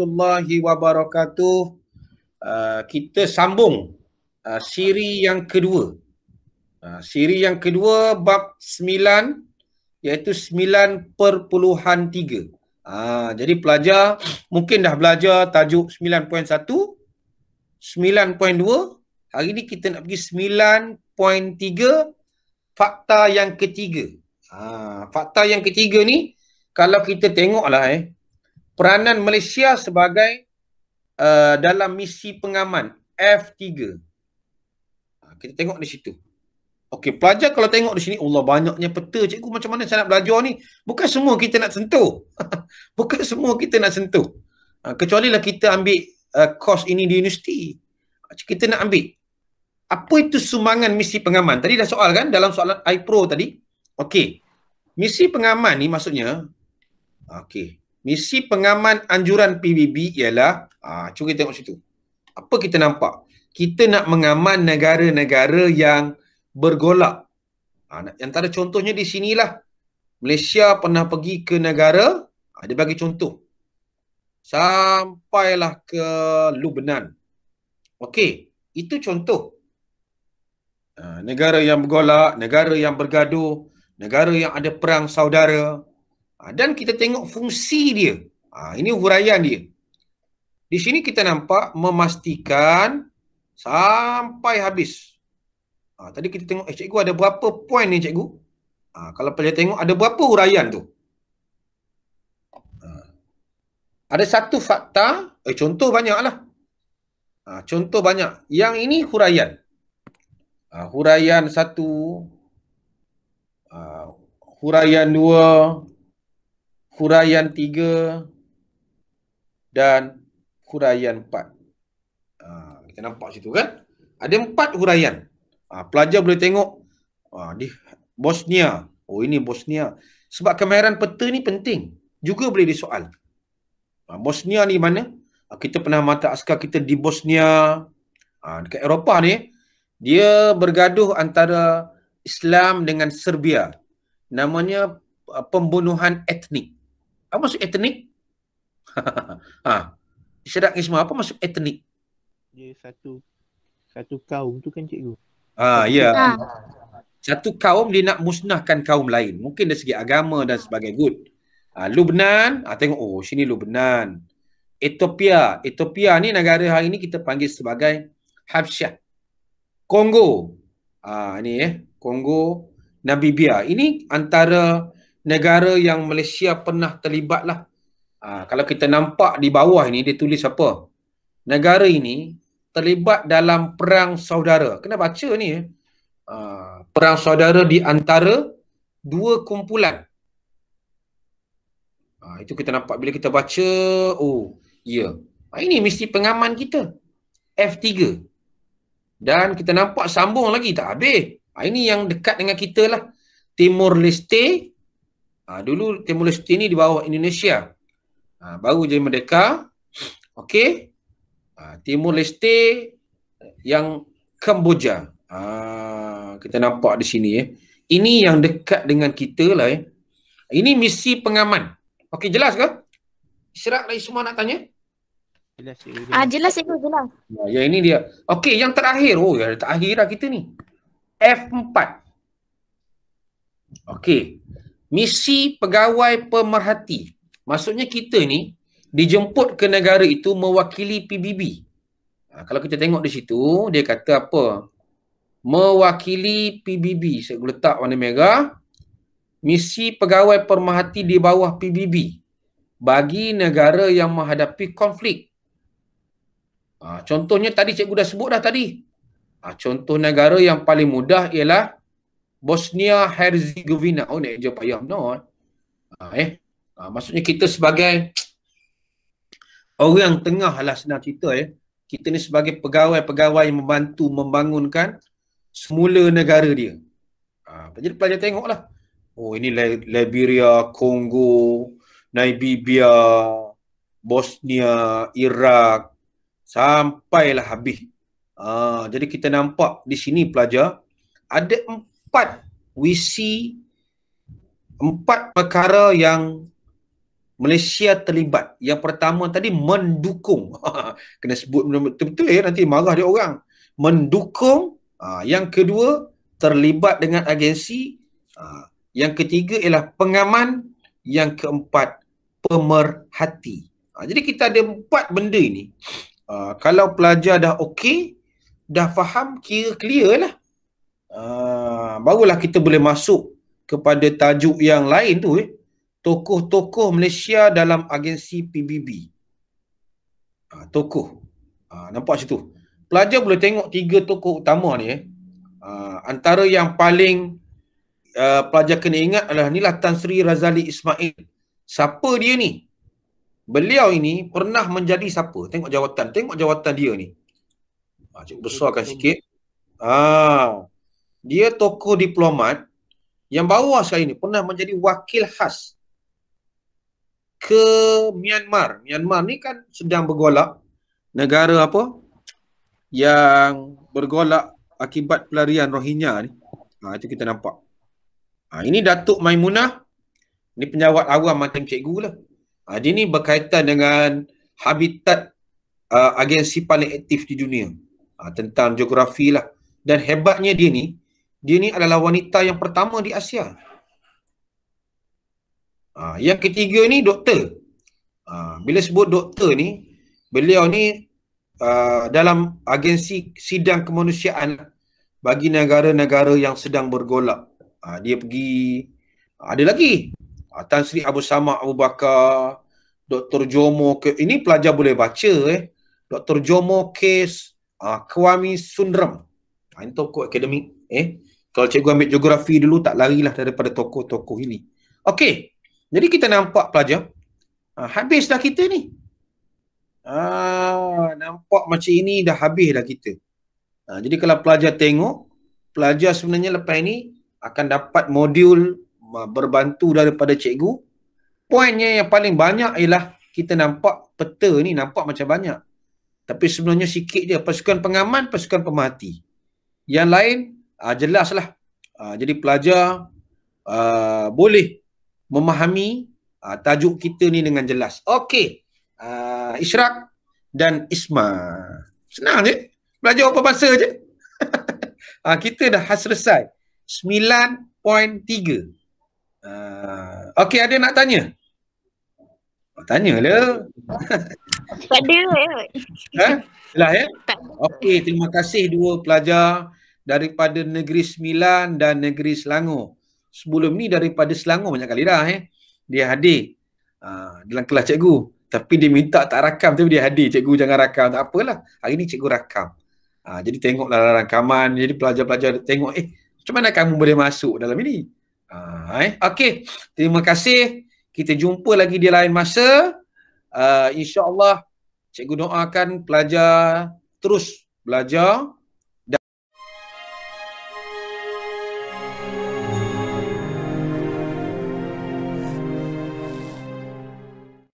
warahmatullahi wabarakatuh. Kita sambung siri yang kedua. Siri yang kedua bab 9 iaitu 9.3. Jadi pelajar mungkin dah belajar tajuk 9.1, 9.2. Hari ni kita nak pergi 9.3, fakta yang ketiga. Fakta yang ketiga ni kalau kita tengoklah peranan Malaysia sebagai dalam misi pengaman F3. Kita tengok di situ. Okey, pelajar kalau tengok di sini, Allah banyaknya peta, cikgu macam mana saya nak belajar ni? Bukan semua kita nak sentuh. Bukan semua kita nak sentuh. Kecuali lah kita ambil kos ini di universiti. Kita nak ambil. Apa itu sumbangan misi pengaman? Tadi dah soal kan dalam soalan iPro tadi. Okey. Misi pengaman ni maksudnya, okey, misi pengaman anjuran PBB ialah, cuba kita tengok situ. Apa kita nampak? Kita nak mengaman negara-negara yang bergolak. Antara contohnya di sinilah. Malaysia pernah pergi ke negara, dia bagi contoh. Sampailah ke Lubnan. Okey, itu contoh. Negara yang bergolak, negara yang bergaduh, negara yang ada perang saudara. Dan kita tengok fungsi dia. Ini huraian dia. Di sini kita nampak memastikan sampai habis. Tadi kita tengok, cikgu ada berapa poin ni cikgu? Kalau pelajar tengok ada berapa huraian tu? Ada satu fakta, contoh banyaklah. Contoh banyak. Yang ini huraian. Huraian 1, huraian 2, huraian 3 dan huraian 4. Kita nampak situ kan? Ada 4 huraian. Pelajar boleh tengok di Bosnia. Oh, ini Bosnia. Sebab kemahiran peta ni penting. Juga boleh disoal. Bosnia ni mana? Kita pernah mata askar kita di Bosnia. Dekat Eropah ni, dia bergaduh antara Islam dengan Serbia. Namanya pembunuhan etnik. Apa maksud etnik? Isyarat ni semua, apa maksud etnik? Dia satu kaum tu kan cikgu? Ya. Satu kaum dia nak musnahkan kaum lain. Mungkin dari segi agama dan sebagainya. Good. Lubnan, tengok, oh sini Lubnan. Ethiopia. Ethiopia ni negara hari ni kita panggil sebagai Habsyah. Kongo. Ini Kongo, Namibia. Ini antara negara yang Malaysia pernah terlibat lah. Kalau kita nampak di bawah ini, dia tulis apa? Negara ini terlibat dalam perang saudara. Kena baca ni. Perang saudara di antara dua kumpulan. Itu kita nampak bila kita baca. Oh, ya. Ini misi pengaman kita. F3. Dan kita nampak sambung lagi. Tak habis. Ini yang dekat dengan kita lah. Timur Leste. Dulu Timur Leste ni di bawah Indonesia. Baru jadi merdeka. Okey. Timur Leste yang Kamboja. Kita nampak di sini. Ini yang dekat dengan kita lah. Ini misi pengaman. Okey, jelas ke? Isyarat lagi semua nak tanya? Jelas cikgu. Jelas cikgu, jelas. Ya, ini dia. Okey, yang terakhir. Oh, yang terakhir lah kita ni. F4. Okey. Misi pegawai pemerhati. Maksudnya kita ni dijemput ke negara itu mewakili PBB. Kalau kita tengok di situ, dia kata apa? Mewakili PBB. Saya letak warna merah. Misi pegawai pemerhati di bawah PBB bagi negara yang menghadapi konflik. Contohnya tadi cikgu dah sebut dah tadi. Contoh negara yang paling mudah ialah Bosnia Herzegovina. Oh, nak jawab payah benar. Maksudnya kita sebagai orang tengah lah senang cerita. Kita ni sebagai pegawai-pegawai yang membantu membangunkan semula negara dia. Jadi pelajar tengoklah. Oh, ini Liberia, Kongo, Namibia, Bosnia, Iraq, sampailah habis. Jadi kita nampak di sini pelajar ada 4 visi, 4 perkara yang Malaysia terlibat. Yang pertama tadi mendukung. Kena sebut betul-betul ya, nanti marah dia orang. Mendukung. Yang kedua, terlibat dengan agensi. Yang ketiga ialah pengaman. Yang keempat, pemerhati. Jadi kita ada 4 benda ini. Kalau pelajar dah okey, dah faham, kira clear lah. Barulah kita boleh masuk kepada tajuk yang lain tu, tokoh-tokoh Malaysia dalam agensi PBB. Tokoh. Nampak situ. Pelajar boleh tengok 3 tokoh utama ni. Antara yang paling pelajar kena ingat adalah inilah Tan Sri Razali Ismail. Siapa dia ni? Beliau ini pernah menjadi siapa? Tengok jawatan dia ni. Cikgu besarkan sikit. Dia tokoh diplomat yang bawah sekali ni pernah menjadi wakil khas ke Myanmar. Myanmar ni kan sedang bergolak. Negara apa? Yang bergolak akibat pelarian Rohingya ni. Itu kita nampak. Ini Datuk Maimunah. Ini penjawat awam macam cikgu lah. Dia ni berkaitan dengan habitat agensi paling aktif di dunia. Tentang geografi lah. Dan hebatnya dia ni adalah wanita yang pertama di Asia. Yang ketiga ni doktor. Bila sebut doktor ni, beliau ni dalam agensi sidang kemanusiaan bagi negara-negara yang sedang bergolak. Dia pergi, ada lagi Tan Sri Abu Samad Abu Bakar, Dr. Jomo ini pelajar boleh baca Dr. Jomo Case, Kwame Sundram. Ini tokoh akademik. Kalau cikgu ambil geografi dulu tak larilah daripada tokoh-tokoh ini. Okey. Jadi kita nampak pelajar, habis dah kita ni. Nampak macam ini dah habis dah kita. Jadi kalau pelajar tengok, pelajar sebenarnya lepas ini akan dapat modul berbantu daripada cikgu. Poinnya yang paling banyak ialah kita nampak peta ni nampak macam banyak. Tapi sebenarnya sikit je. Pasukan pengaman, pasukan pemerhati. Yang lain jelaslah. Jadi pelajar boleh memahami tajuk kita ni dengan jelas. Okey. Ishraq dan Isma. Senang je. Belajar apa bahasa je. Kita dah selesai. 9.3. Okey, ada nak tanya? Tanyalah. Tak ada. Lah ya. Okey, terima kasih dua pelajar daripada Negeri Sembilan dan Negeri Selangor. Sebelum ni daripada Selangor banyak kali dah dia hadir dalam kelas cikgu. Tapi dia minta tak rakam, tapi dia hadir. Cikgu jangan rakam. Tak apalah. Hari ni cikgu rakam. Jadi tengoklah rakaman. Jadi pelajar-pelajar tengok, macam mana kamu boleh masuk dalam ini? Okey. Terima kasih. Kita jumpa lagi di lain masa. InsyaAllah cikgu doakan pelajar terus belajar